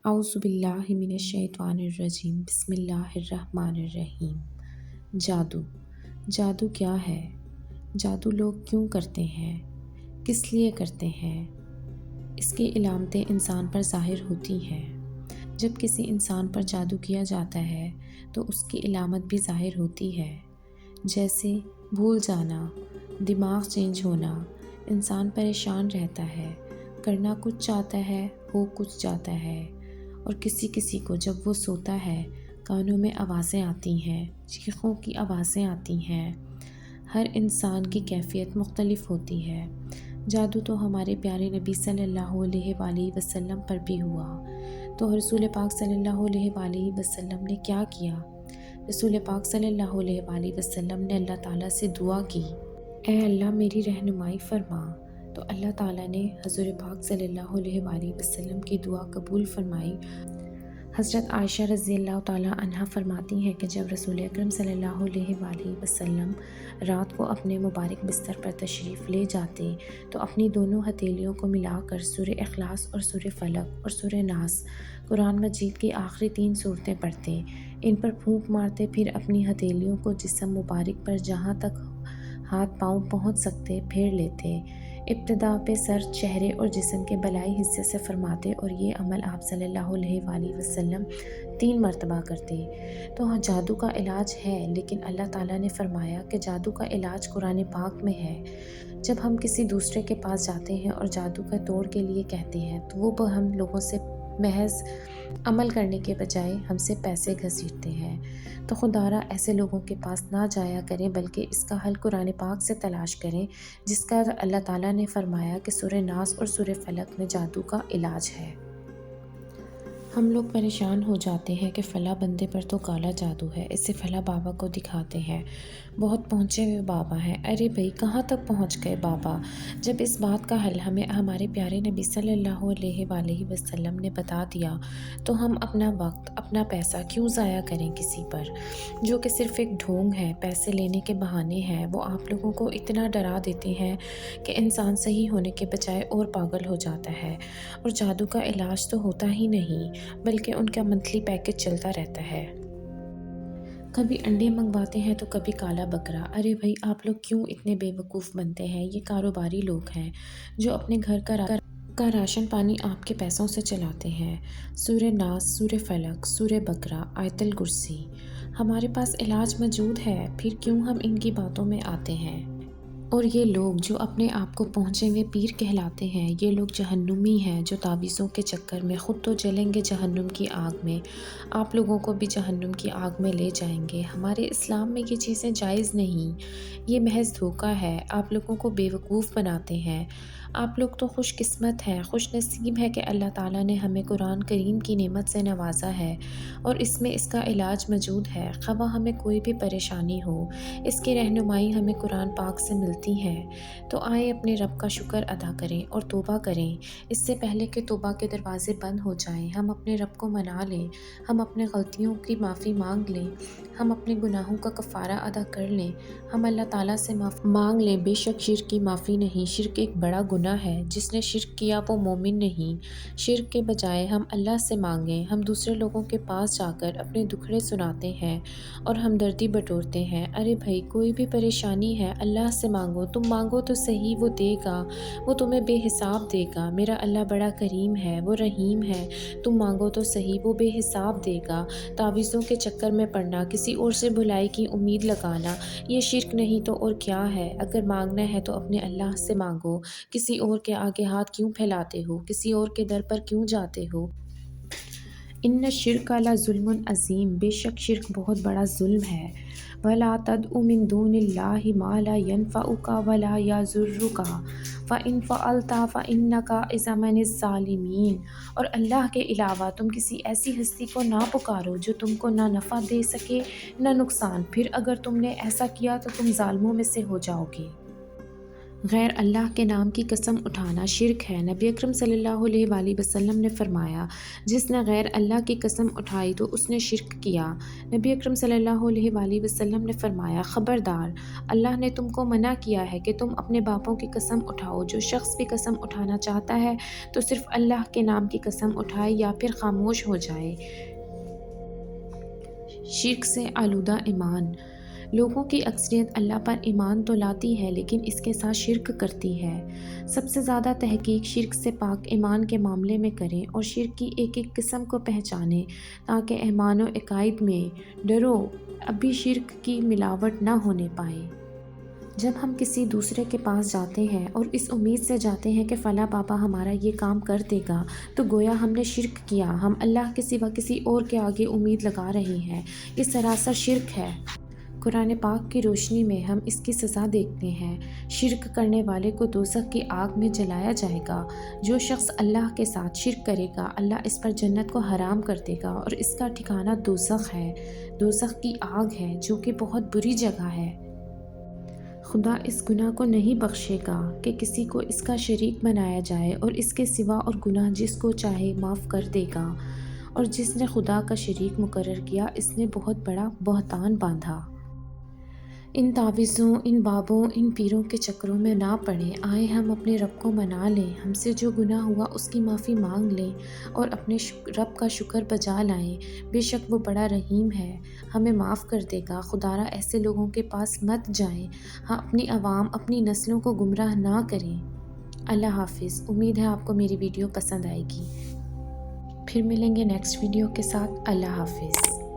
اعوذ باللہ من الشیطان الرجیم بسم اللہ الرحمن الرحیم۔ جادو جادو کیا ہے؟ جادو لوگ کیوں کرتے ہیں؟ کس لیے کرتے ہیں؟ اس کی علامتیں انسان پر ظاہر ہوتی ہیں۔ جب کسی انسان پر جادو کیا جاتا ہے تو اس کی علامت بھی ظاہر ہوتی ہے، جیسے بھول جانا، دماغ چینج ہونا، انسان پریشان رہتا ہے، کرنا کچھ چاہتا ہے ہو کچھ جاتا ہے، اور کسی کو جب وہ سوتا ہے کانوں میں آوازیں آتی ہیں، چیخوں کی آوازیں آتی ہیں۔ ہر انسان کی کیفیت مختلف ہوتی ہے۔ جادو تو ہمارے پیارے نبی صلی اللہ علیہ وآلہ وسلم پر بھی ہوا، تو رسول پاک صلی اللہ علیہ وآلہ وسلم نے کیا کیا؟ رسول پاک صلی اللہ علیہ وآلہ وسلم نے اللہ تعالیٰ سے دعا کی، اے اللہ میری رہنمائی فرما۔ تو اللہ تعالیٰ نے حضور پاک صلی اللہ علیہ وآلہ وسلم کی دعا قبول فرمائی۔ حضرت عائشہ رضی اللہ تعالیٰ عنہا فرماتی ہیں کہ جب رسول اکرم صلی اللہ علیہ وآلہ وسلم رات کو اپنے مبارک بستر پر تشریف لے جاتے تو اپنی دونوں ہتھیلیوں کو ملا کر سورہ اخلاص اور سورہ فلق اور سورہ ناس، قرآن مجید کی آخری 3 سورتیں پڑھتے، ان پر پھونک مارتے، پھر اپنی ہتھیلیوں کو جسم مبارک پر جہاں تک ہاتھ پاؤں پہنچ سکتے پھیر لیتے، ابتدا پہ سر، چہرے اور جسم کے بالائی حصے سے فرماتے، اور یہ عمل آپ صلی اللہ علیہ وآلہ وسلم 3 مرتبہ کرتے۔ تو جادو کا علاج ہے، لیکن اللہ تعالیٰ نے فرمایا کہ جادو کا علاج قرآن پاک میں ہے۔ جب ہم کسی دوسرے کے پاس جاتے ہیں اور جادو کا توڑ کے لیے کہتے ہیں تو وہ ہم لوگوں سے محض عمل کرنے کے بجائے ہم سے پیسے گھسیٹتے ہیں۔ تو خدارا ایسے لوگوں کے پاس نہ جایا کریں، بلکہ اس کا حل قرآن پاک سے تلاش کریں، جس کا اللہ تعالیٰ نے فرمایا کہ سورہ ناس اور سورہ فلق میں جادو کا علاج ہے۔ ہم لوگ پریشان ہو جاتے ہیں کہ فلاں بندے پر تو کالا جادو ہے، اسے فلاں بابا کو دکھاتے ہیں، بہت پہنچے ہوئے بابا ہیں۔ ارے بھائی کہاں تک پہنچ گئے بابا؟ جب اس بات کا حل ہمیں ہمارے پیارے نبی صلی اللہ علیہ وآلہ وسلم نے بتا دیا تو ہم اپنا وقت، اپنا پیسہ کیوں ضائع کریں کسی پر جو کہ صرف ایک ڈھونگ ہے، پیسے لینے کے بہانے ہیں۔ وہ آپ لوگوں کو اتنا ڈرا دیتے ہیں کہ انسان صحیح ہونے کے بجائے اور پاگل ہو جاتا ہے، اور جادو کا علاج تو ہوتا ہی نہیں بلکہ ان کا منتھلی پیکج چلتا رہتا ہے۔ کبھی انڈے منگواتے ہیں تو کبھی کالا بکرا۔ ارے بھائی آپ لوگ کیوں اتنے بے وقوف بنتے ہیں؟ یہ کاروباری لوگ ہیں جو اپنے گھر کا راشن پانی آپ کے پیسوں سے چلاتے ہیں۔ سورہ ناس، سورہ فلق، سورہ بقرہ، آیت الکرسی، ہمارے پاس علاج موجود ہے، پھر کیوں ہم ان کی باتوں میں آتے ہیں؟ اور یہ لوگ جو اپنے آپ کو پہنچے ہوئے پیر کہلاتے ہیں، یہ لوگ جہنمی ہیں جو تعویذوں کے چکر میں خود تو جلیں گے جہنم کی آگ میں، آپ لوگوں کو بھی جہنم کی آگ میں لے جائیں گے۔ ہمارے اسلام میں یہ چیزیں جائز نہیں، یہ محض دھوکہ ہے، آپ لوگوں کو بے وقوف بناتے ہیں۔ آپ لوگ تو خوش قسمت ہیں، خوش نصیب ہے کہ اللہ تعالیٰ نے ہمیں قرآن کریم کی نعمت سے نوازا ہے، اور اس میں اس کا علاج موجود ہے۔ خواہ ہمیں کوئی بھی پریشانی ہو، اس کی رہنمائی ہمیں قرآن پاک سے ملتی ہے۔ تو آئیں اپنے رب کا شکر ادا کریں اور توبہ کریں، اس سے پہلے کہ توبہ کے دروازے بند ہو جائیں۔ ہم اپنے رب کو منا لیں، ہم اپنے غلطیوں کی معافی مانگ لیں، ہم اپنے گناہوں کا کفارہ ادا کر لیں، ہم اللہ تعالیٰ سے معافی مانگ لیں۔ بے شک شرک کی معافی نہیں، شرک ایک بڑا گناہ ہے، جس نے شرک کیا وہ مومن نہیں۔ شرک کے بجائے ہم اللہ سے مانگیں۔ ہم دوسرے لوگوں کے پاس جا کر اپنے دکھڑے سناتے ہیں اور ہمدردی بٹورتے ہیں۔ ارے بھائی کوئی بھی پریشانی ہے اللہ سے مانگو، تم مانگو تو صحیح، وہ دے گا، وہ تمہیں بے حساب دے گا۔ میرا اللہ بڑا کریم ہے، وہ رحیم ہے، تم مانگو تو صحیح، وہ بے حساب دے گا۔ تعویذوں کے چکر میں پڑنا، کسی اور سے بھلائی کی امید لگانا، یہ شرک نہیں تو اور کیا ہے؟ اگر مانگنا ہے تو اپنے اللہ سے مانگو، کسی اور کے آگے ہاتھ کیوں پھیلاتے ہو؟ کسی اور کے در پر کیوں جاتے ہو؟ ان الشرک لظلم عظیم، بے شک شرک بہت بڑا ظلم ہے۔ وَلَا تَدْعُ مِن دُونِ اللَّهِ مَا لَا يَنفَعُكَ وَلَا يَضُرُّكَ فَإِن فَعَلْتَ فَإِنَّكَ إِذًا مِنَ الظَّالِمِينَ، اور اللہ کے علاوہ تم کسی ایسی ہستی کو نہ پکارو جو تم کو نہ نفع دے سکے نہ نقصان، پھر اگر تم نے ایسا کیا تو تم ظالموں میں سے ہو جاؤ گے۔ غیر اللہ کے نام کی قسم اٹھانا شرک ہے۔ نبی اکرم صلی اللہ علیہ وآلہ وسلم نے فرمایا، جس نے غیر اللہ کی قسم اٹھائی تو اس نے شرک کیا۔ نبی اکرم صلی اللہ علیہ وآلہ وسلم نے فرمایا، خبردار، اللہ نے تم کو منع کیا ہے کہ تم اپنے باپوں کی قسم اٹھاؤ۔ جو شخص بھی قسم اٹھانا چاہتا ہے تو صرف اللہ کے نام کی قسم اٹھائے یا پھر خاموش ہو جائے۔ شرک سے آلودہ ایمان۔ لوگوں کی اکثریت اللہ پر ایمان تو لاتی ہے لیکن اس کے ساتھ شرک کرتی ہے۔ سب سے زیادہ تحقیق شرک سے پاک ایمان کے معاملے میں کریں اور شرک کی ایک ایک قسم کو پہچانیں تاکہ ایمان و عقائد میں ڈرو ابھی شرک کی ملاوٹ نہ ہونے پائے۔ جب ہم کسی دوسرے کے پاس جاتے ہیں اور اس امید سے جاتے ہیں کہ فلاں بابا ہمارا یہ کام کر دے گا تو گویا ہم نے شرک کیا، ہم اللہ کے سوا کسی اور کے آگے امید لگا رہے ہیں۔ یہ سراسر شرک ہے۔ قرآن پاک کی روشنی میں ہم اس کی سزا دیکھتے ہیں۔ شرک کرنے والے کو دوزخ کی آگ میں جلایا جائے گا۔ جو شخص اللہ کے ساتھ شرک کرے گا اللہ اس پر جنت کو حرام کر دے گا اور اس کا ٹھکانہ دوزخ ہے۔ دوزخ کی آگ ہے جو کہ بہت بری جگہ ہے۔ خدا اس گناہ کو نہیں بخشے گا کہ کسی کو اس کا شریک بنایا جائے اور اس کے سوا اور گناہ جس کو چاہے معاف کر دے گا، اور جس نے خدا کا شریک مقرر کیا اس نے بہت بڑا بہتان باندھا۔ ان تعویذوں، ان بابوں، ان پیروں کے چکروں میں نہ پڑیں، آئیں ہم اپنے رب کو منا لیں، ہم سے جو گناہ ہوا اس کی معافی مانگ لیں اور اپنے رب کا شکر بجا لائیں۔ بے شک وہ بڑا رحیم ہے، ہمیں معاف کر دے گا۔ خدارا ایسے لوگوں کے پاس مت جائیں، ہاں اپنی عوام، اپنی نسلوں کو گمراہ نہ کریں۔ اللہ حافظ۔ امید ہے آپ کو میری ویڈیو پسند آئے گی۔ پھر ملیں گے نیکسٹ ویڈیو کے ساتھ۔ اللہ حافظ۔